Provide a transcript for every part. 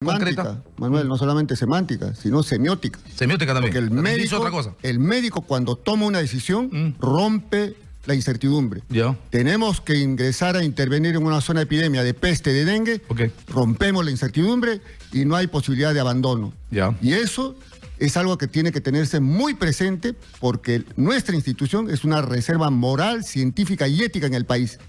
Semántica, Manuel, no solamente semántica, sino semiótica. Semiótica también. Porque el médico cuando toma una decisión rompe la incertidumbre. Ya. Tenemos que ingresar a intervenir en una zona de epidemia de peste, de dengue, rompemos la incertidumbre y no hay posibilidad de abandono. Ya. Y eso es algo que tiene que tenerse muy presente porque nuestra institución es una reserva moral, científica y ética en el país.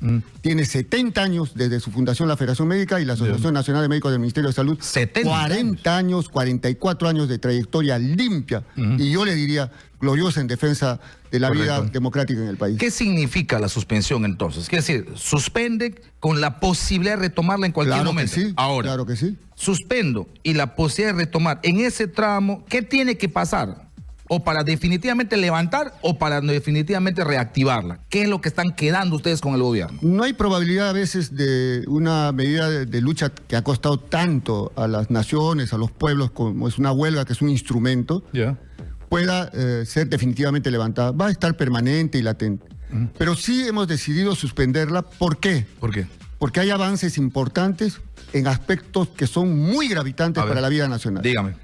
Tiene 70 años desde su fundación la Federación Médica y la Asociación Nacional de Médicos del Ministerio de Salud. 40 años, 44 años de trayectoria limpia y yo le diría gloriosa en defensa de la vida democrática en el país. ¿Qué significa la suspensión entonces? Es decir, suspende con la posibilidad de retomarla en cualquier momento. Que sí, ahora, claro que sí. Suspendo y la posibilidad de retomar en ese tramo, ¿qué tiene que pasar? ¿O para definitivamente levantar o para definitivamente reactivarla? ¿Qué es lo que están quedando ustedes con el gobierno? No hay probabilidad a veces de una medida de lucha que ha costado tanto a las naciones, a los pueblos, como es una huelga que es un instrumento, pueda ser definitivamente levantada. Va a estar permanente y latente. Pero sí hemos decidido suspenderla. ¿Por qué? ¿Por qué? Porque hay avances importantes en aspectos que son muy gravitantes para la vida nacional. Dígame.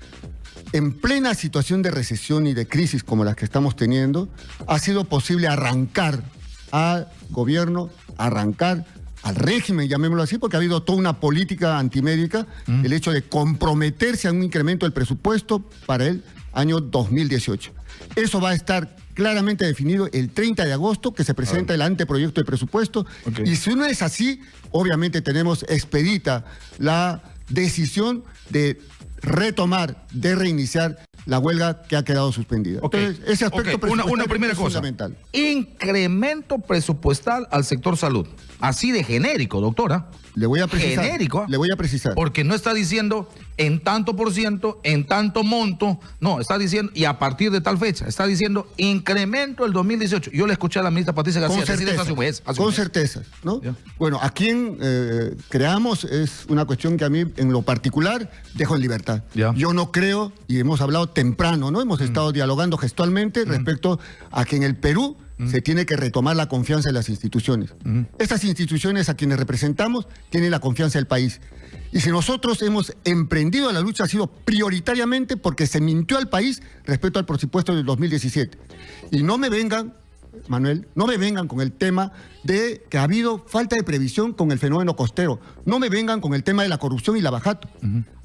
En plena situación de recesión y de crisis como las que estamos teniendo, ha sido posible arrancar al gobierno, arrancar al régimen, llamémoslo así, porque ha habido toda una política antimédica, el hecho de comprometerse a un incremento del presupuesto para el año 2018. Eso va a estar claramente definido el 30 de agosto, que se presenta el anteproyecto de presupuesto. Y si no es así, obviamente tenemos expedita la decisión de retomar, de reiniciar la huelga que ha quedado suspendida. Entonces, ese aspecto una primera es cosa. Fundamental. Incremento presupuestal al sector salud. Así de genérico, doctora. Le voy a precisar. Genérico. Le voy a precisar. Porque no está diciendo en tanto por ciento, en tanto monto. No, está diciendo y a partir de tal fecha. Está diciendo incremento el 2018. Yo le escuché a la ministra Patricia García decir eso hace un mes. Con certeza, ¿no? Bueno, a quien creamos es una cuestión que a mí en lo particular dejo en libertad. Yo no creo, y hemos hablado temprano, ¿no? Hemos estado dialogando gestualmente respecto a que en el Perú se tiene que retomar la confianza en las instituciones. Estas instituciones a quienes representamos tienen la confianza del país. Y si nosotros hemos emprendido la lucha ha sido prioritariamente porque se mintió al país respecto al presupuesto del 2017. Y no me vengan, Manuel, no me vengan con el tema de que ha habido falta de previsión con el fenómeno costero. No me vengan con el tema de la corrupción y la bajato.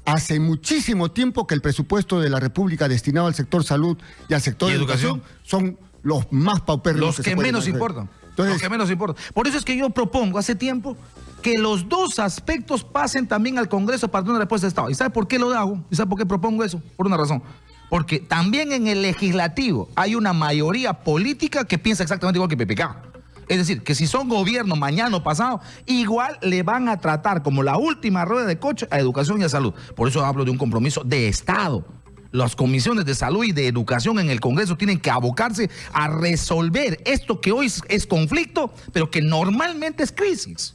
Hace muchísimo tiempo que el presupuesto de la República destinado al sector salud y al sector de educación son los más paupérrimos. Los que menos importan. Los que menos importan. Por eso es que yo propongo hace tiempo que los dos aspectos pasen también al Congreso para tener una respuesta de Estado. ¿Y sabe por qué lo hago? ¿Y sabe por qué propongo eso? Por una razón. Porque también en el legislativo hay una mayoría política que piensa exactamente igual que PPK. Es decir, que si son gobierno mañana o pasado, igual le van a tratar como la última rueda de coche a educación y a salud. Por eso hablo de un compromiso de Estado. Las comisiones de salud y de educación en el Congreso tienen que abocarse a resolver esto que hoy es conflicto, pero que normalmente es crisis.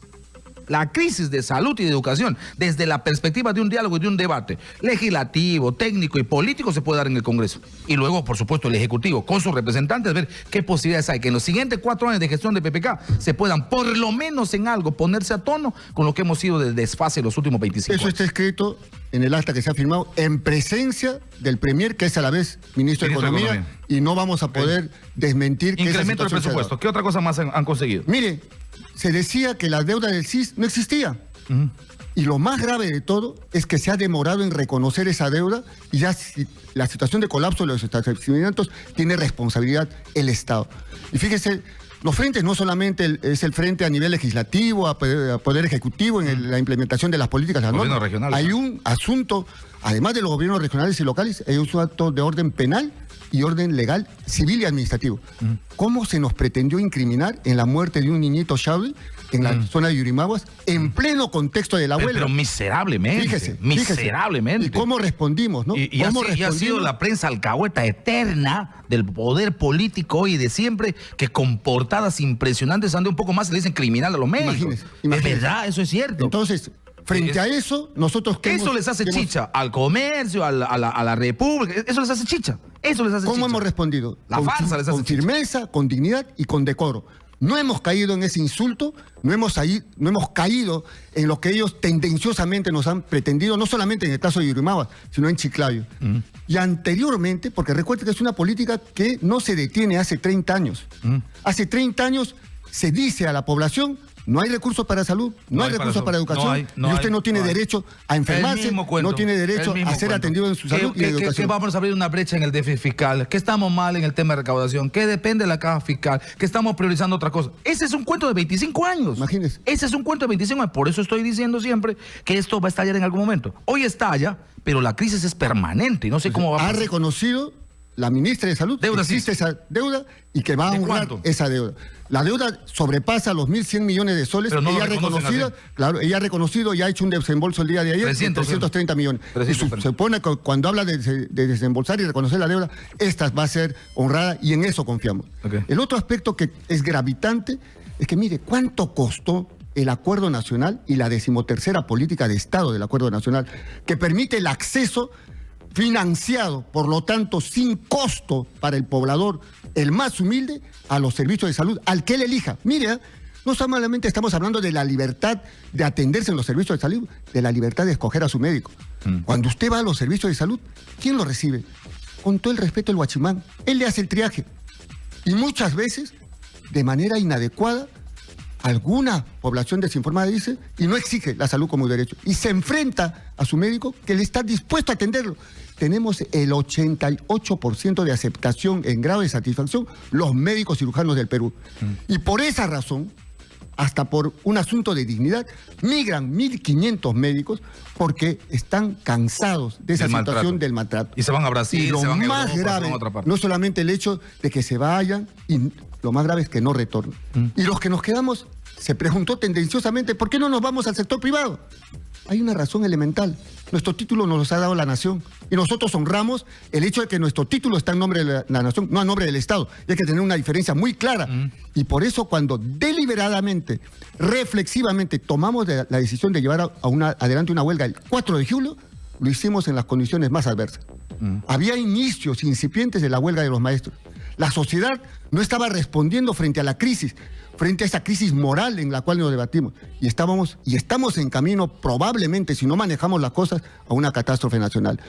La crisis de salud y de educación, desde la perspectiva de un diálogo y de un debate legislativo, técnico y político, se puede dar en el Congreso. Y luego, por supuesto, el Ejecutivo, con sus representantes, ver qué posibilidades hay que en los siguientes 4 años de gestión de PPK se puedan, por lo menos en algo, ponerse a tono con lo que hemos sido de desfase los últimos 25 años. Eso está escrito en el acta que se ha firmado en presencia del Premier, que es a la vez ministro de Economía, y no vamos a poder desmentir que incremento del presupuesto. ¿Qué otra cosa más han conseguido? Mire, se decía que la deuda del CIS no existía. Y lo más grave de todo es que se ha demorado en reconocer esa deuda y ya la situación de colapso de los establecimientos tiene responsabilidad el Estado. Y fíjese, los frentes no solamente es el frente a nivel legislativo, a poder ejecutivo en la implementación de las políticas. Hay un asunto, además de los gobiernos regionales y locales, hay un asunto de orden penal y orden legal, civil y administrativo. ¿Cómo se nos pretendió incriminar en la muerte de un niñito Shawi en la zona de Yurimaguas, en pleno contexto de la huelga? Pero miserablemente. Fíjese. Miserablemente. ¿Y cómo respondimos, no? Y ha sido la prensa alcahueta eterna del poder político hoy y de siempre, que con portadas impresionantes ande un poco más, le dicen criminal a los médicos. Es verdad, eso es cierto. Entonces, frente a eso, nosotros... Eso les hace chicha al comercio, a la República, eso les hace chicha. Eso les hace chicha. ¿Cómo hemos respondido? La farsa les hace con firmeza, con dignidad y con decoro. No hemos caído en ese insulto, no hemos caído en lo que ellos tendenciosamente nos han pretendido, no solamente en el caso de Yurimaguas, sino en Chiclayo. Y anteriormente, porque recuerden que es una política que no se detiene hace 30 años. Hace 30 años se dice a la población: no hay recursos para salud, no hay recursos para educación, y usted no tiene derecho a enfermarse, no tiene derecho a ser atendido en su salud y educación. Que vamos a abrir una brecha en el déficit fiscal, que estamos mal en el tema de recaudación, que depende de la caja fiscal, que estamos priorizando otra cosa. Ese es un cuento de 25 años. Imagínese. Ese es un cuento de 25 años. Por eso estoy diciendo siempre que esto va a estallar en algún momento. Hoy estalla, pero la crisis es permanente y no sé cómo va a pasar. Ha reconocido la ministra de Salud que existe esa deuda y que va a honrar esa deuda. La deuda sobrepasa los 1.100 millones de soles. Pero no ella ha reconocido y ha hecho un desembolso el día de ayer de 330 millones. Y se supone que cuando habla de desembolsar y reconocer la deuda, esta va a ser honrada y en eso confiamos. El otro aspecto que es gravitante es que mire cuánto costó el Acuerdo Nacional y la 13ª política de Estado del Acuerdo Nacional, que permite el acceso financiado, por lo tanto, sin costo para el poblador, el más humilde, a los servicios de salud, al que él elija. Mire, no solamente estamos hablando de la libertad de atenderse en los servicios de salud, de la libertad de escoger a su médico. Cuando usted va a los servicios de salud, ¿quién lo recibe? Con todo el respeto, el guachimán. Él le hace el triaje. Y muchas veces, de manera inadecuada, alguna población desinformada dice y no exige la salud como derecho. Y se enfrenta a su médico que le está dispuesto a atenderlo. Tenemos el 88% de aceptación en grado de satisfacción los médicos cirujanos del Perú. Y por esa razón, hasta por un asunto de dignidad, migran 1.500 médicos porque están cansados de esa situación del maltrato. Y se van a Brasil, y lo se van a más Europa, grave, a otra parte. no solamente el hecho de que se vayan, y lo más grave es que no retornen. Y los que nos quedamos, se preguntó tendenciosamente, ¿por qué no nos vamos al sector privado? Hay una razón elemental. Nuestro título nos lo ha dado la nación y nosotros honramos el hecho de que nuestro título está en nombre de la nación, no a nombre del Estado. Y hay que tener una diferencia muy clara. Y por eso cuando deliberadamente, reflexivamente tomamos la decisión de llevar adelante una huelga el 4 de julio, lo hicimos en las condiciones más adversas. Había inicios incipientes de la huelga de los maestros. La sociedad no estaba respondiendo frente a la crisis, frente a esa crisis moral en la cual nos debatimos. Y estamos en camino, probablemente, si no manejamos las cosas, a una catástrofe nacional.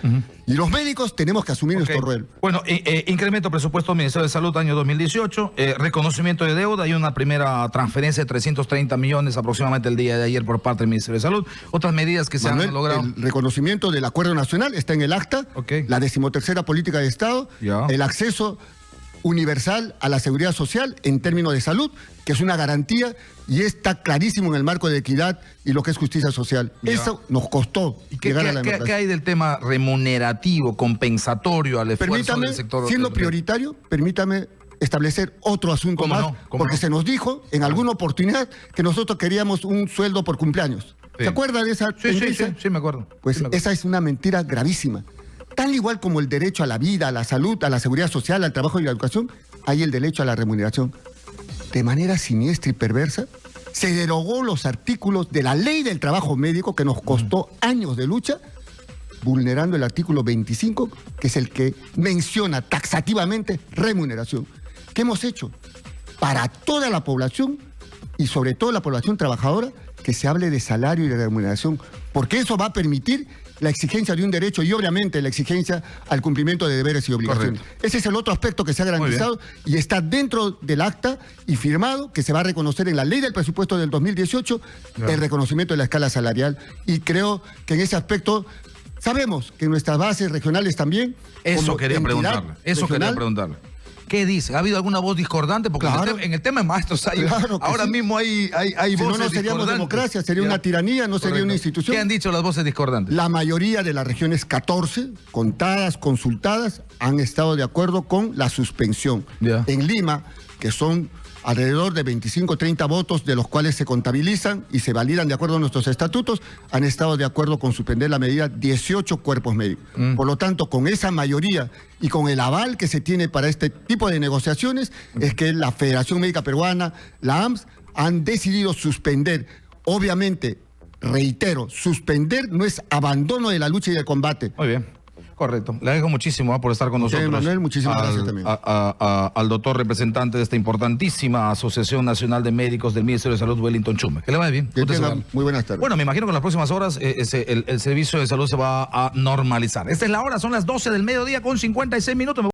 Y los médicos tenemos que asumir nuestro rol. Bueno, incremento presupuesto del Ministerio de Salud año 2018, reconocimiento de deuda y una primera transferencia de 330 millones aproximadamente el día de ayer por parte del Ministerio de Salud. Otras medidas que se han logrado. El reconocimiento del Acuerdo Nacional está en el acta, la 13ª política de Estado, el acceso universal a la seguridad social en términos de salud, que es una garantía y está clarísimo en el marco de equidad y lo que es justicia social. Eso nos costó llegar a la democracia. ¿Qué hay del tema remunerativo, compensatorio al esfuerzo del sector? Siendo prioritario, permítame establecer otro asunto más, porque se nos dijo en alguna oportunidad que nosotros queríamos un sueldo por cumpleaños. ¿Se acuerda de esa tendencia? Sí, me acuerdo. Pues esa es una mentira gravísima. Tal igual como el derecho a la vida, a la salud, a la seguridad social, al trabajo y a la educación, hay el derecho a la remuneración. De manera siniestra y perversa, se derogó los artículos de la ley del trabajo médico que nos costó años de lucha, vulnerando el artículo 25, que es el que menciona taxativamente remuneración. ¿Qué hemos hecho? Para toda la población y sobre todo la población trabajadora, que se hable de salario y de remuneración, porque eso va a permitir la exigencia de un derecho y obviamente la exigencia al cumplimiento de deberes y obligaciones. Correcto. Ese es el otro aspecto que se ha garantizado y está dentro del acta y firmado, que se va a reconocer en la ley del presupuesto del 2018, el reconocimiento de la escala salarial. Y creo que en ese aspecto sabemos que en nuestras bases regionales también... Eso quería preguntarle. ¿Qué dice? ¿Ha habido alguna voz discordante? Porque en el tema de maestros ahora mismo hay voces no seríamos democracia, sería una tiranía, no sería una institución. ¿Qué han dicho las voces discordantes? La mayoría de las regiones 14, contadas, consultadas, han estado de acuerdo con la suspensión. En Lima, que son alrededor de 25 o 30 votos, de los cuales se contabilizan y se validan de acuerdo a nuestros estatutos, han estado de acuerdo con suspender la medida 18 cuerpos médicos. Por lo tanto, con esa mayoría y con el aval que se tiene para este tipo de negociaciones, es que la Federación Médica Peruana, la AMS, han decidido suspender. Obviamente, reitero, suspender no es abandono de la lucha y del combate. Muy bien. Correcto. Le agradezco muchísimo por estar con nosotros. Manuel, muchísimas gracias también. Al doctor representante de esta importantísima Asociación Nacional de Médicos del Ministerio de Salud, Wellington Chume. Que le vaya bien. Muy buenas tardes. Bueno, me imagino que en las próximas horas el servicio de salud se va a normalizar. Esta es la hora, son las 12 del mediodía con 56 minutos.